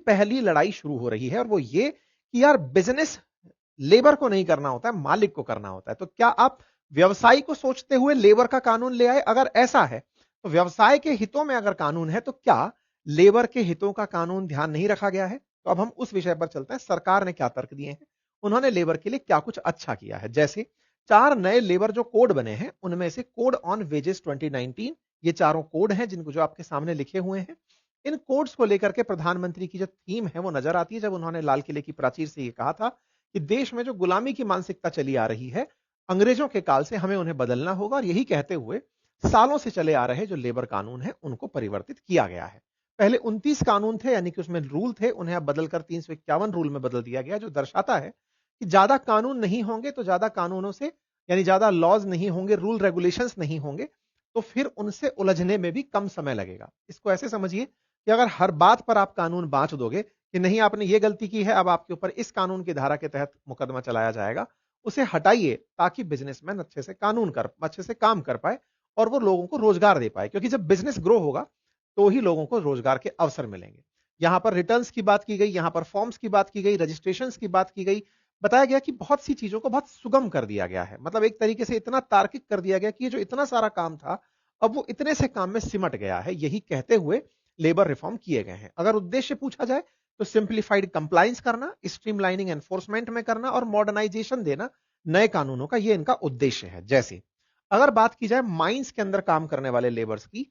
पहली लड़ाई शुरू हो रही है, और वो ये कि यार बिजनेस लेबर को नहीं करना होता है, मालिक को करना होता है। तो क्या आप व्यवसायी को सोचते हुए लेबर का कानून ले आए? अगर ऐसा है तो व्यवसाय के हितों में अगर कानून है तो क्या लेबर के हितों का कानून ध्यान नहीं रखा गया है? तो अब हम उस विषय पर चलते हैं। सरकार ने क्या तर्क दिए हैं, उन्होंने लेबर के लिए क्या कुछ अच्छा किया है। जैसे 4 नए लेबर जो कोड बने हैं, उनमें से कोड ऑन वेजेस 2019, ये चारों कोड हैं जिनको जो आपके सामने लिखे हुए हैं। इन कोड्स को लेकर के प्रधानमंत्री की जो थीम है वो नजर आती है, जब उन्होंने लाल किले की प्राचीर से ये कहा था कि देश में जो गुलामी की मानसिकता चली आ रही है अंग्रेजों के काल से, हमें उन्हें बदलना होगा। और यही कहते हुए सालों से चले आ रहे जो लेबर कानून है उनको परिवर्तित किया गया है। पहले 29 कानून थे, यानी कि उसमें रूल थे, उन्हें अब बदलकर 351 रूल में बदल दिया गया, जो दर्शाता है कि ज्यादा कानून नहीं होंगे तो ज्यादा कानूनों से, यानी ज्यादा लॉज नहीं होंगे, रूल रेगुलेशंस नहीं होंगे, तो फिर उनसे उलझने में भी कम समय लगेगा। इसको ऐसे समझिए कि अगर हर बात पर आप कानून बांट दोगे कि नहीं आपने ये गलती की है, अब आपके ऊपर इस कानून की धारा के तहत मुकदमा चलाया जाएगा, उसे हटाइए ताकि बिजनेसमैन अच्छे से काम कर पाए और वो लोगों को रोजगार दे पाए। क्योंकि जब बिजनेस ग्रो होगा तो ही लोगों को रोजगार के अवसर मिलेंगे। यहां पर रिटर्न्स की बात की गई, यहां पर फॉर्म्स की बात की गई, रजिस्ट्रेशंस की बात की गई, बताया गया कि बहुत सी चीजों को बहुत सुगम कर दिया गया है। मतलब एक तरीके से इतना तार्किक कर दिया गया कि ये जो इतना सारा काम था अब वो इतने से काम में सिमट गया है। यही कहते हुए लेबर रिफॉर्म किए गए हैं। अगर उद्देश्य पूछा जाए तो सिंप्लीफाइड कंप्लायंस करना, स्ट्रीमलाइनिंग एनफोर्समेंट में करना और मॉडर्नाइजेशन देना नए कानूनों का, ये इनका उद्देश्य है। जैसे अगर बात की जाए माइंस के अंदर काम करने वाले लेबर्स की,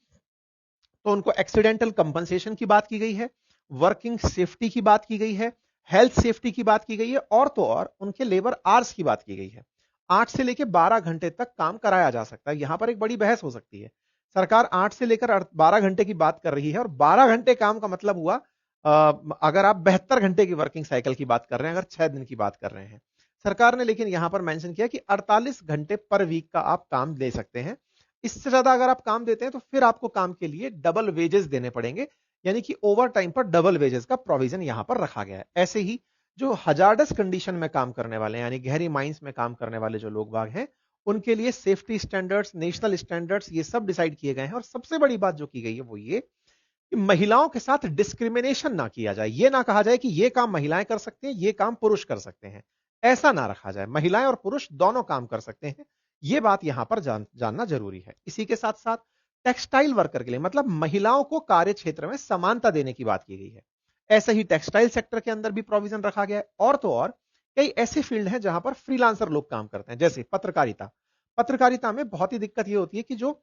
तो उनको एक्सीडेंटल कंपनसेशन की बात की गई है, वर्किंग सेफ्टी की बात की गई है, हेल्थ सेफ्टी की बात की गई है, और तो और उनके लेबर आवर्स की बात की गई है। 8 से लेकर 12 घंटे तक काम कराया जा सकता है। यहां पर एक बड़ी बहस हो सकती है। सरकार 8 से लेकर 12 घंटे की बात कर रही है, और 12 घंटे काम का मतलब हुआ अगर आप 72 घंटे की वर्किंग साइकिल की बात कर रहे हैं, अगर 6 दिन की बात कर रहे हैं। सरकार ने लेकिन यहां पर मेंशन किया कि 48 घंटे पर वीक का आप काम ले सकते हैं। इससे ज्यादा अगर आप काम देते हैं तो फिर आपको काम के लिए डबल वेजेस देने पड़ेंगे, यानी कि ओवर टाइम पर डबल वेजेस का प्रोविजन यहां पर रखा गया है। ऐसे ही जो हजार्डस कंडीशन में काम करने वाले हैं, यानी गहरी माइंस में काम करने वाले जो लोग बाग हैं, उनके लिए सेफ्टी स्टैंडर्ड्स, नेशनल स्टैंडर्ड्स, ये सब डिसाइड किए गए हैं। और सबसे बड़ी बात जो की गई है वो ये कि महिलाओं के साथ डिस्क्रिमिनेशन ना किया जाए। ये ना कहा जाए कि ये काम महिलाएं कर सकते हैं, ये काम पुरुष कर सकते हैं, ऐसा ना रखा जाए। महिलाएं और पुरुष दोनों काम कर सकते हैं, ये बात यहां पर जानना जरूरी है। इसी के साथ साथ टेक्सटाइल वर्कर के लिए, मतलब महिलाओं को कार्य क्षेत्र में समानता देने की बात की गई है। ऐसे ही टेक्सटाइल सेक्टर के अंदर भी प्रोविजन रखा गया है। और तो और कई ऐसे फील्ड हैं जहां पर फ्रीलांसर लोग काम करते हैं, जैसे पत्रकारिता। पत्रकारिता में बहुत ही दिक्कत ये होती है कि जो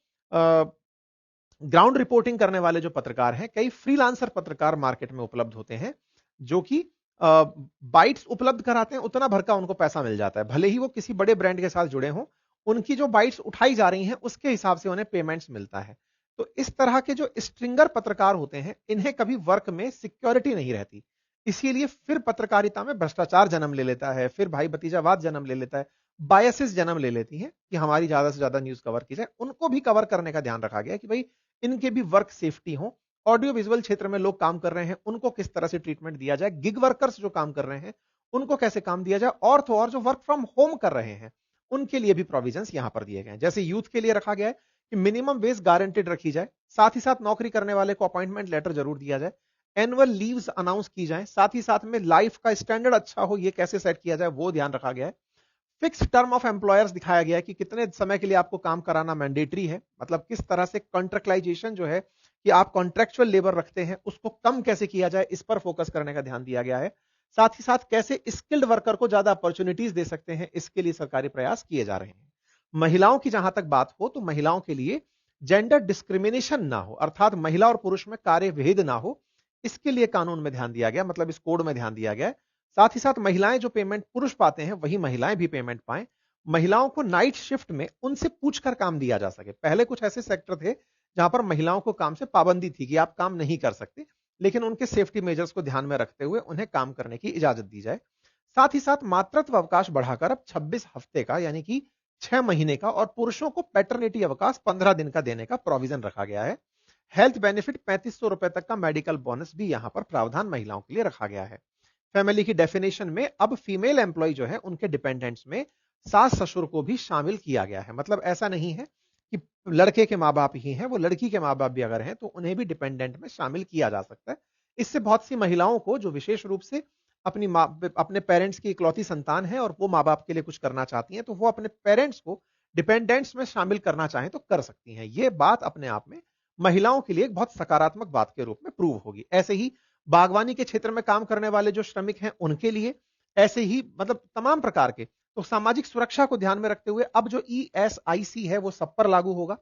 ग्राउंड रिपोर्टिंग करने वाले जो पत्रकार हैं, कई फ्रीलांसर पत्रकार मार्केट में उपलब्ध होते हैं, जो कि बाइट्स उपलब्ध कराते हैं, उतना भर का उनको पैसा मिल जाता है। भले ही वो किसी बड़े ब्रांड के साथ जुड़े हों, उनकी जो बाइट्स उठाई जा रही हैं उसके हिसाब से उन्हें पेमेंट्स मिलता है। तो इस तरह के जो स्ट्रिंगर पत्रकार होते हैं, इन्हें कभी वर्क में सिक्योरिटी नहीं रहती। इसीलिए फिर पत्रकारिता में भ्रष्टाचार जन्म ले लेता है, फिर भाई भतीजावाद जन्म ले लेता है, बायसेस जन्म ले लेती हैं कि हमारी ज्यादा से ज्यादा न्यूज कवर की जाए। उनको भी कवर करने का ध्यान रखा गया कि भाई इनके भी वर्क सेफ्टी हो। ऑडियो विजुअल क्षेत्र में लोग काम कर रहे हैं, उनको किस तरह से ट्रीटमेंट दिया जाए, गिग वर्कर्स जो काम कर रहे हैं उनको कैसे काम दिया जाए, और तो और जो वर्क फ्रॉम होम कर रहे हैं उनके लिए भी प्रोविजंस यहां पर दिए गए हैं। जैसे यूथ के लिए रखा गया है कि मिनिमम वेज गारंटेड रखी जाए, साथ ही साथ नौकरी करने वाले को अपॉइंटमेंट लेटर जरूर दिया जाए, एनुअल लीव्स अनाउंस की जाए, साथ ही साथ में लाइफ का स्टैंडर्ड अच्छा हो, ये कैसे सेट किया जाए वो ध्यान रखा गया है। फिक्स टर्म ऑफ एम्प्लॉयर्स दिखाया गया है कि कितने समय के लिए आपको काम कराना मैंडेटरी है, मतलब किस तरह से कॉन्ट्रैक्टलाइजेशन जो है कि आप कॉन्ट्रैक्चुअल लेबर रखते हैं उसको कम कैसे किया जाए, इस पर फोकस करने का ध्यान दिया गया है। साथ ही साथ कैसे स्किल्ड वर्कर को ज्यादा अपॉर्चुनिटीज दे सकते हैं, इसके लिए सरकारी प्रयास किए जा रहे हैं। महिलाओं की जहां तक बात हो तो महिलाओं के लिए जेंडर डिस्क्रिमिनेशन ना हो, अर्थात महिला और पुरुष में कार्य भेद ना हो, इसके लिए कानून में ध्यान दिया गया, मतलब इस कोड में ध्यान दिया गया। साथ ही साथ महिलाएं जो पेमेंट पुरुष पाते हैं वही महिलाएं भी पेमेंट पाएं। महिलाओं को नाइट शिफ्ट में उनसे पूछकर काम दिया जा सके। पहले कुछ ऐसे सेक्टर थे जहां पर महिलाओं को काम से पाबंदी थी कि आप काम नहीं कर सकते, लेकिन उनके सेफ्टी मेजर्स को ध्यान में रखते हुए उन्हें काम करने की इजाजत दी जाए। साथ ही साथ मातृत्व अवकाश बढ़ाकर अब 26 हफ्ते का, यानी कि 6 महीने का, और पुरुषों को पैटर्निटी अवकाश 15 दिन का देने का प्रोविजन रखा गया है। हेल्थ बेनिफिट 3500 रुपए तक का मेडिकल बोनस भी यहां पर प्रावधान महिलाओं के लिए रखा गया है। फैमिली की डेफिनेशन में अब फीमेल एम्प्लॉय जो है उनके डिपेंडेंट्स में सास ससुर को भी शामिल किया गया है। मतलब ऐसा नहीं है कि लड़के के माँ बाप ही हैं, वो लड़की के माँ बाप भी अगर हैं तो उन्हें भी डिपेंडेंट में शामिल किया जा सकता है। इससे बहुत सी महिलाओं को, जो विशेष रूप से अपने पेरेंट्स की इकलौती संतान है और वो माँ बाप के लिए कुछ करना चाहती हैं, तो वो अपने पेरेंट्स को डिपेंडेंट्स में शामिल करना चाहें तो कर सकती हैं। ये बात अपने आप में महिलाओं के लिए एक बहुत सकारात्मक बात के रूप में प्रूव होगी। ऐसे ही बागवानी के क्षेत्र में काम करने वाले जो श्रमिक हैं उनके लिए, ऐसे ही मतलब तमाम प्रकार के। तो सामाजिक सुरक्षा को ध्यान में रखते हुए अब जो ESIC है वो सब पर लागू होगा।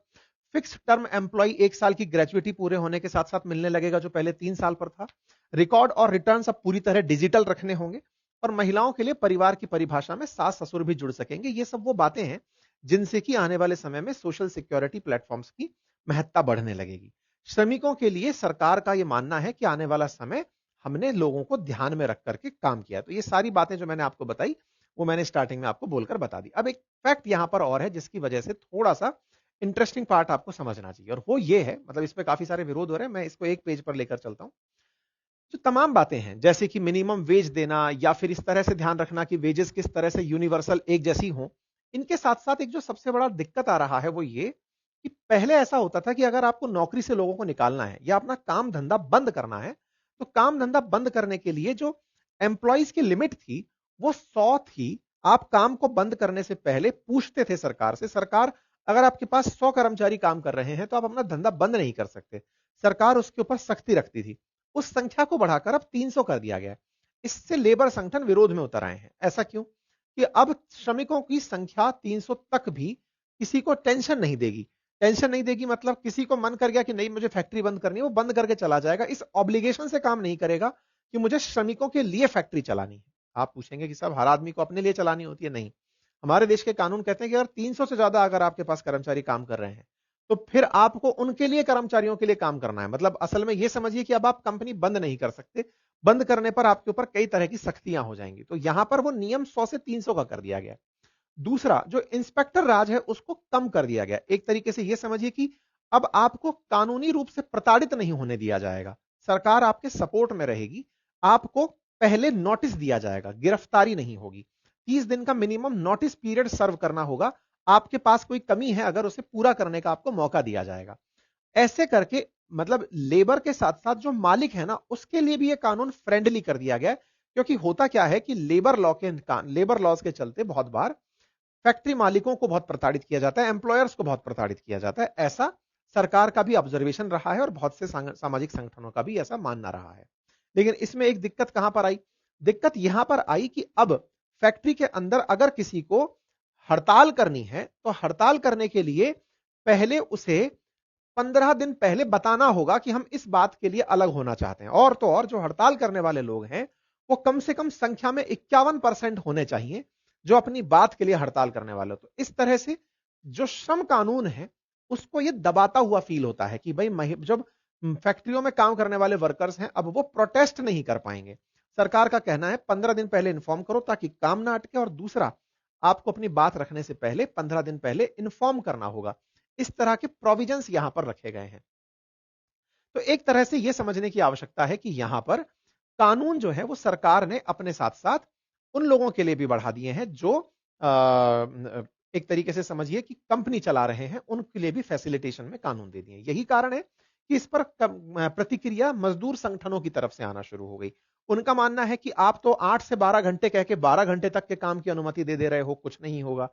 फिक्स टर्म एम्प्लॉय 1 साल की ग्रेजुइटी पूरे होने के साथ साथ मिलने लगेगा, जो पहले 3 साल पर था। रिकॉर्ड और रिटर्न अब पूरी तरह डिजिटल रखने होंगे और महिलाओं के लिए परिवार की परिभाषा में सास ससुर भी जुड़ सकेंगे। ये सब वो बातें हैं जिनसे कि आने वाले समय में सोशल सिक्योरिटी प्लेटफॉर्म्स की महत्ता बढ़ने लगेगी। श्रमिकों के लिए सरकार का यह मानना है कि आने वाला समय हमने लोगों को ध्यान में रख करके काम किया। तो ये सारी बातें जो मैंने आपको बताई वो मैंने स्टार्टिंग में आपको बोलकर बता दी। अब एक फैक्ट यहां पर और है जिसकी वजह से थोड़ा सा इंटरेस्टिंग पार्ट आपको समझना चाहिए, और वो ये है, मतलब इसमें काफी सारे विरोध हो रहे हैं, मैं इसको एक पेज पर लेकर चलता हूं। जो तमाम बातें हैं जैसे कि मिनिमम वेज देना या फिर इस तरह से ध्यान रखना कि वेजेस किस तरह से यूनिवर्सल एक जैसी हो, इनके साथ साथ एक जो सबसे बड़ा दिक्कत आ रहा है वो ये कि पहले ऐसा होता था कि अगर आपको नौकरी से लोगों को निकालना है या अपना काम धंधा बंद करना है, तो काम धंधा बंद करने के लिए जो एम्प्लॉइज की लिमिट थी वो 100 थी। आप काम को बंद करने से पहले पूछते थे सरकार से, सरकार अगर आपके पास 100 कर्मचारी काम कर रहे हैं तो आप अपना धंधा बंद नहीं कर सकते। सरकार उसके ऊपर सख्ती रखती थी। उस संख्या को बढ़ाकर अब 300 कर दिया गया। इससे लेबर संगठन विरोध में उतर आए हैं। ऐसा क्यों? कि अब श्रमिकों की संख्या 300 तक भी किसी को टेंशन नहीं देगी। टेंशन नहीं देगी मतलब किसी को मन कर गया कि नहीं मुझे फैक्ट्री बंद करनी है, वो बंद करके चला जाएगा। इस ऑब्लिगेशन से काम नहीं करेगा कि मुझे श्रमिकों के लिए फैक्ट्री चलानी है। आप पूछेंगे कि साहब हर आदमी को अपने लिए चलानी होती है? नहीं, हमारे देश के कानून कहते हैं कि अगर 300 से ज्यादा अगर आपके पास कर्मचारी काम कर रहे हैं तो फिर आपको उनके लिए, कर्मचारियों के लिए काम करना है। मतलब असल में यह समझिए कि अब आप कंपनी बंद नहीं कर सकते। बंद करने पर आपके ऊपर कई तरह की सख्तियां हो जाएंगी। तो यहां पर वो नियम 100 से 300 का कर दिया गया। दूसरा, जो इंस्पेक्टर राज है उसको कम कर दिया गया। एक तरीके से यह समझिए कि अब आपको कानूनी रूप से प्रताड़ित नहीं होने दिया जाएगा। सरकार आपके सपोर्ट में रहेगी। आपको पहले नोटिस दिया जाएगा, गिरफ्तारी नहीं होगी। 30 दिन का मिनिमम नोटिस पीरियड सर्व करना होगा। आपके पास कोई कमी है अगर उसे पूरा करने का आपको मौका दिया जाएगा। ऐसे करके मतलब लेबर के साथ साथ जो मालिक है ना उसके लिए भी ये कानून फ्रेंडली कर दिया गया है। क्योंकि होता क्या है कि लेबर लॉज के चलते बहुत बार फैक्ट्री मालिकों को बहुत प्रताड़ित किया जाता है, एम्प्लॉयर्स को बहुत प्रताड़ित किया जाता है। ऐसा सरकार का भी ऑब्जर्वेशन रहा है और बहुत से सामाजिक संगठनों का भी ऐसा मानना रहा है। लेकिन इसमें एक दिक्कत कहां पर आई? दिक्कत यहां पर आई कि अब फैक्ट्री के अंदर अगर किसी को हड़ताल करनी है तो हड़ताल करने के लिए पहले उसे 15 दिन पहले बताना होगा कि हम इस बात के लिए अलग होना चाहते हैं। और तो और जो हड़ताल करने वाले लोग हैं वो कम से कम संख्या में 51% होने चाहिए जो अपनी बात के लिए हड़ताल करने वाले। तो इस तरह से जो श्रम कानून है उसको ये दबाता हुआ फील होता है कि भाई जब फैक्ट्रियों में काम करने वाले वर्कर्स हैं अब वो प्रोटेस्ट नहीं कर पाएंगे। सरकार का कहना है 15 दिन पहले इन्फॉर्म करो ताकि काम ना अटके, और दूसरा आपको अपनी बात रखने से पहले 15 दिन पहले इन्फॉर्म करना होगा। इस तरह के प्रोविजंस यहां पर रखे गए हैं। तो एक तरह से यह समझने की आवश्यकता है कि यहां पर कानून जो है वो सरकार ने अपने साथ साथ उन लोगों के लिए भी बढ़ा दिए हैं जो एक तरीके से समझिए कि कंपनी चला रहे हैं, उनके लिए भी फैसिलिटेशन में कानून दे दिए। यही कारण है कि इस पर प्रतिक्रिया मजदूर संगठनों की तरफ से आना शुरू हो गई। उनका मानना है कि आप तो 8 से 12 घंटे कह के 12 घंटे तक के काम की अनुमति दे रहे हो, कुछ नहीं होगा।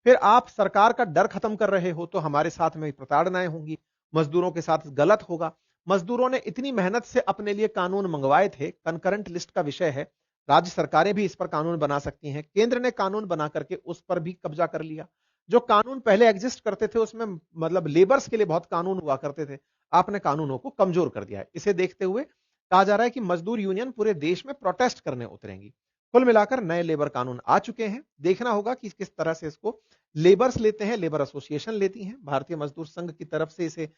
फिर आप सरकार का डर खत्म कर रहे हो तो हमारे साथ में प्रताड़नाएं होंगी, मजदूरों के साथ गलत होगा। मजदूरों ने इतनी मेहनत से अपने लिए कानून मंगवाए थे, कंकरेंट लिस्ट का विषय है, राज्य सरकारें भी इस पर कानून बना सकती हैं। केंद्र ने कानून बना करके उस पर भी कब्जा कर लिया। जो कानून पहले एग्जिस्ट करते थे उसमें मतलब लेबर्स के लिए बहुत कानून हुआ करते थे, आपने कानूनों को कमजोर कर दिया है। इसे देखते हुए कहा जा रहा है कि मजदूर यूनियन पूरे देश में प्रोटेस्ट करने उतरेंगी। कुल मिलाकर नए लेबर कानून आ चुके हैं। देखना होगा कि किस तरह से इसको लेबर्स लेते हैं, लेबर एसोसिएशन लेती हैं। भारतीय मजदूर संघ की तरफ से इसे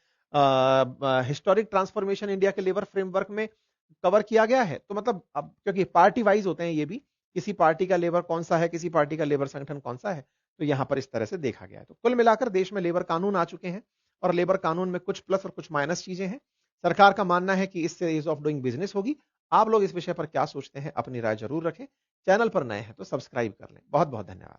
हिस्टोरिक ट्रांसफॉर्मेशन इंडिया के लेबर फ्रेमवर्क में कवर किया गया है। तो मतलब अब क्योंकि पार्टी वाइज होते हैं ये भी, किसी पार्टी का लेबर कौन सा है, किसी पार्टी का लेबर संगठन कौन सा है, तो यहां पर इस तरह से देखा गया है। तो कुल मिलाकर देश में लेबर कानून आ चुके हैं और लेबर कानून में कुछ प्लस और कुछ माइनस चीजें हैं। सरकार का मानना है कि इससे ईज ऑफ डूइंग बिजनेस होगी। आप लोग इस विषय पर क्या सोचते हैं अपनी राय जरूर रखें। चैनल पर नए हैं तो सब्सक्राइब कर लें। बहुत बहुत धन्यवाद।